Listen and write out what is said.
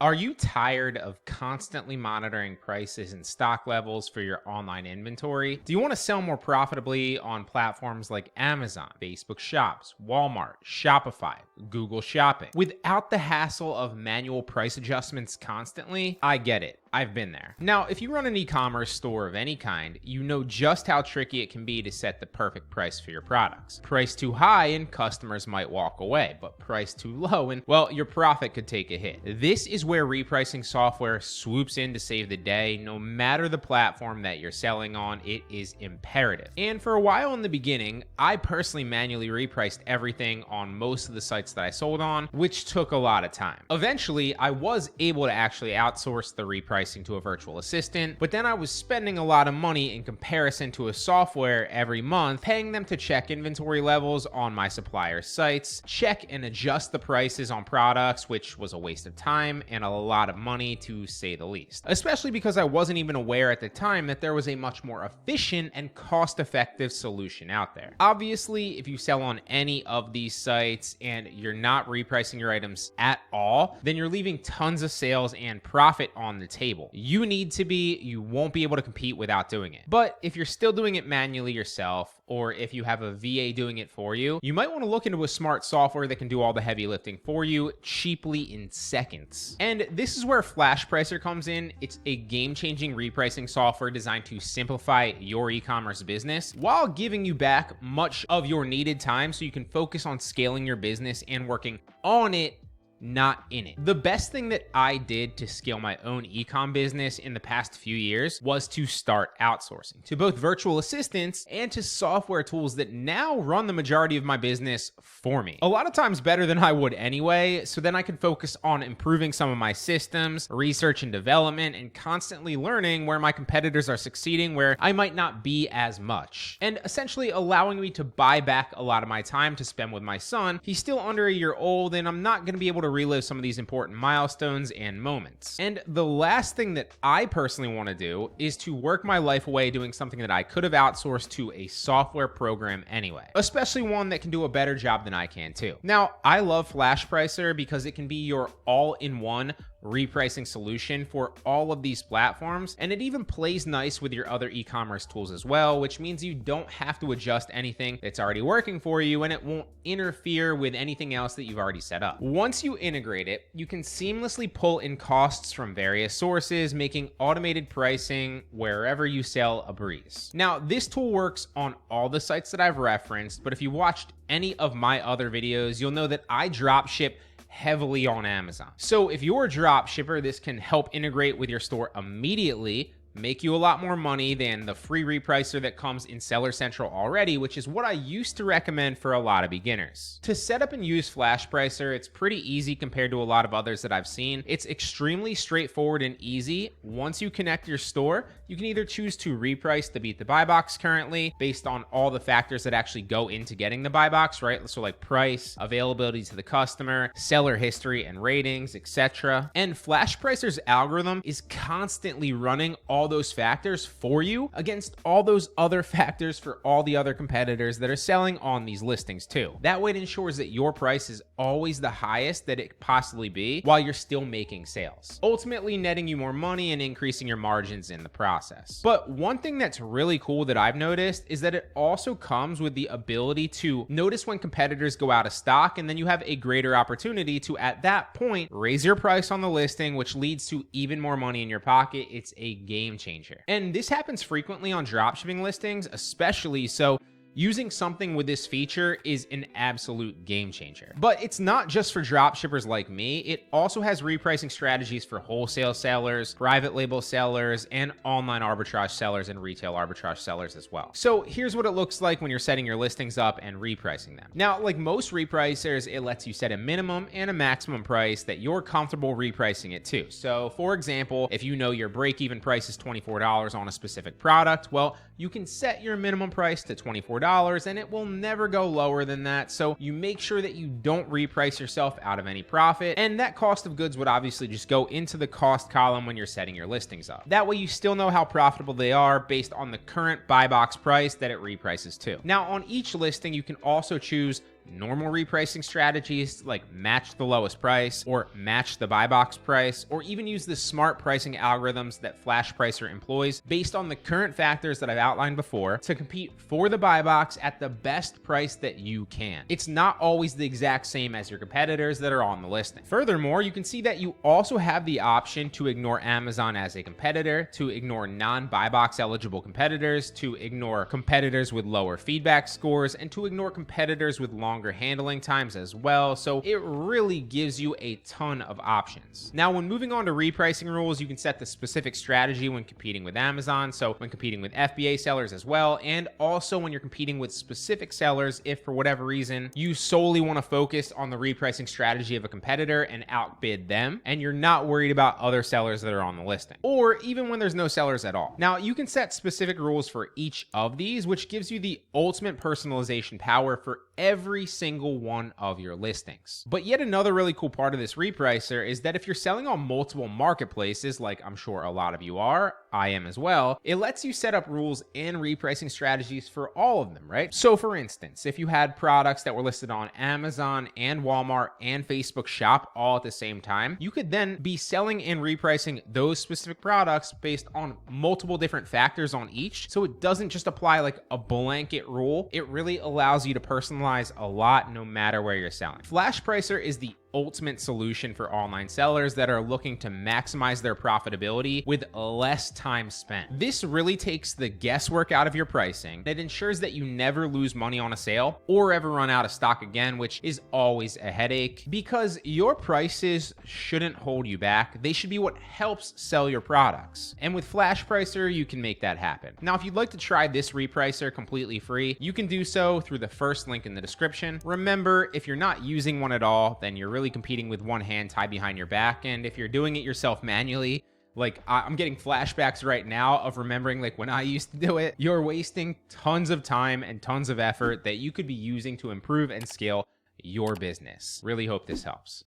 Are you tired of constantly monitoring prices and stock levels for your online inventory? Do you want to sell more profitably on platforms like Amazon, Facebook Shops, Walmart, Shopify, Google Shopping, without the hassle of manual price adjustments constantly? I get it. I've been there. Now, if you run an e-commerce store of any kind, you know just how tricky it can be to set the perfect price for your products. Price too high and customers might walk away, but price too low and, well, your profit could take a hit. This is where repricing software swoops in to save the day. No matter the platform that you're selling on, it is imperative. And for a while in the beginning, I personally manually repriced everything on most of the sites that I sold on, which took a lot of time. Eventually, I was able to actually outsource the repricing to a virtual assistant, but then I was spending a lot of money in comparison to a software every month, paying them to check inventory levels on my supplier sites, check and adjust the prices on products, which was a waste of time and a lot of money to say the least. Especially because I wasn't even aware at the time that there was a much more efficient and cost-effective solution out there. Obviously, if you sell on any of these sites and you're not repricing your items at all, then you're leaving tons of sales and profit on the table. You need to be, you won't be able to compete without doing it. But if you're still doing it manually yourself, or if you have a VA doing it for you, you might want to look into a smart software that can do all the heavy lifting for you cheaply in seconds. And this is where Flashpricer comes in. It's a game-changing repricing software designed to simplify your e-commerce business while giving you back much of your needed time so you can focus on scaling your business and working on it, not in it. The best thing that I did to scale my own e-com business in the past few years was to start outsourcing to both virtual assistants and to software tools that now run the majority of my business for me. A lot of times better than I would anyway, so then I can focus on improving some of my systems, research and development, and constantly learning where my competitors are succeeding, where I might not be as much. And essentially allowing me to buy back a lot of my time to spend with my son. He's still under a year old, and I'm not going to be able to relive some of these important milestones and moments. And the last thing that I personally want to do is to work my life away doing something that I could have outsourced to a software program anyway, especially one that can do a better job than I can too. Now, I love Flashpricer because it can be your all-in-one repricing solution for all of these platforms, and it even plays nice with your other e-commerce tools as well, which means you don't have to adjust anything that's already working for you, and it won't interfere with anything else that you've already set up. Once you integrate it, you can seamlessly pull in costs from various sources, making automated pricing wherever you sell a breeze. Now, this tool works on all the sites that I've referenced, but if you watched any of my other videos, you'll know that I drop ship heavily on Amazon. So if you're a drop shipper, this can help integrate with your store immediately, make you a lot more money than the free repricer that comes in Seller Central already, which is what I used to recommend for a lot of beginners. To set up and use Flashpricer, it's pretty easy compared to a lot of others that I've seen. It's extremely straightforward and easy. Once you connect your store, you can either choose to reprice to beat the Buybox currently based on all the factors that actually go into getting the Buybox, right? So like price, availability to the customer, seller history and ratings, etc. And Flashpricer's algorithm is constantly running all those factors for you against all those other factors for all the other competitors that are selling on these listings too. That way it ensures that your price is always the highest that it could possibly be while you're still making sales, ultimately netting you more money and increasing your margins in the process. But one thing that's really cool that I've noticed is that it also comes with the ability to notice when competitors go out of stock, and then you have a greater opportunity to, at that point, raise your price on the listing, which leads to even more money in your pocket. It's a game changer. And this happens frequently on dropshipping listings, especially so. Using something with this feature is an absolute game changer. But it's not just for drop shippers like me. It also has repricing strategies for wholesale sellers, private label sellers, and online arbitrage sellers and retail arbitrage sellers as well. So here's what it looks like when you're setting your listings up and repricing them. Now, like most repricers, it lets you set a minimum and a maximum price that you're comfortable repricing it to. So for example, if you know your break-even price is $24 on a specific product, well, you can set your minimum price to $24 and it will never go lower than that. So you make sure that you don't reprice yourself out of any profit. And that cost of goods would obviously just go into the cost column when you're setting your listings up. That way you still know how profitable they are based on the current buy box price that it reprices to. Now on each listing, you can also choose normal repricing strategies like match the lowest price or match the Buybox price, or even use the smart pricing algorithms that Flashpricer employs based on the current factors that I've outlined before to compete for the Buybox at the best price that you can. It's not always the exact same as your competitors that are on the listing. Furthermore, you can see that you also have the option to ignore Amazon as a competitor, to ignore non-Buybox eligible competitors, to ignore competitors with lower feedback scores, and to ignore competitors with longer handling times as well. So it really gives you a ton of options. Now, when moving on to repricing rules, you can set the specific strategy when competing with Amazon, so when competing with FBA sellers as well, and also when you're competing with specific sellers if for whatever reason you solely want to focus on the repricing strategy of a competitor and outbid them, and you're not worried about other sellers that are on the listing, or even when there's no sellers at all. Now, you can set specific rules for each of these, which gives you the ultimate personalization power for every single one of your listings. But yet another really cool part of this repricer is that if you're selling on multiple marketplaces, like I'm sure a lot of you are, I am as well, it lets you set up rules and repricing strategies for all of them, right? So for instance, if you had products that were listed on Amazon and Walmart and Facebook Shop all at the same time, you could then be selling and repricing those specific products based on multiple different factors on each. So it doesn't just apply like a blanket rule. It really allows you to personalize a lot no matter where you're selling. Flashpricer is the ultimate solution for online sellers that are looking to maximize their profitability with less time spent. This really takes the guesswork out of your pricing. It ensures that you never lose money on a sale or ever run out of stock again, which is always a headache, because your prices shouldn't hold you back. They should be what helps sell your products. And with Flashpricer, you can make that happen. Now, if you'd like to try this repricer completely free, you can do so through the first link in the description. Remember, if you're not using one at all, then you're really competing with one hand tied behind your back. And if you're doing it yourself manually, like I'm getting flashbacks right now of remembering like when I used to do it, you're wasting tons of time and tons of effort that you could be using to improve and scale your business. Really hope this helps.